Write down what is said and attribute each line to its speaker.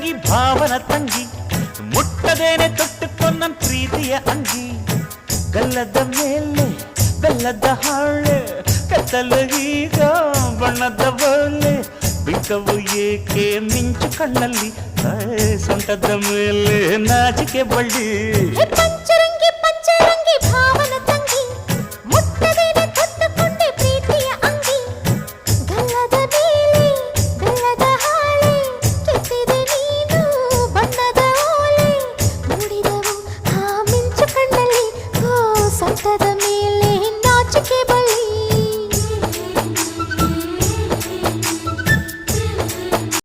Speaker 1: ತಂಗಿ ಭಾವನ ತಂಗಿ ಮುಟ್ಟದೇನೆ ತೊಟ್ಟುಕೊಂಡ ನನ್ ಪ್ರೀತಿಯ ಅಂಗಿ ಗಲ್ಲದ ಮೇಲೆ ಬೆಲ್ಲದ ಹಾಳೆ ಕತ್ತಲು ಈಗ ಬಣ್ಣದ ಬೋಲೆ ಬಿಂಕವು ಏಕೆ ಮಿಂಚು ಕಣ್ಣಲ್ಲಿ ಸೊಂಟದ ಮೇಲೆ ನಾಚಿಕೆ ಬಳ್ಳಿ
Speaker 2: ಪಂಚ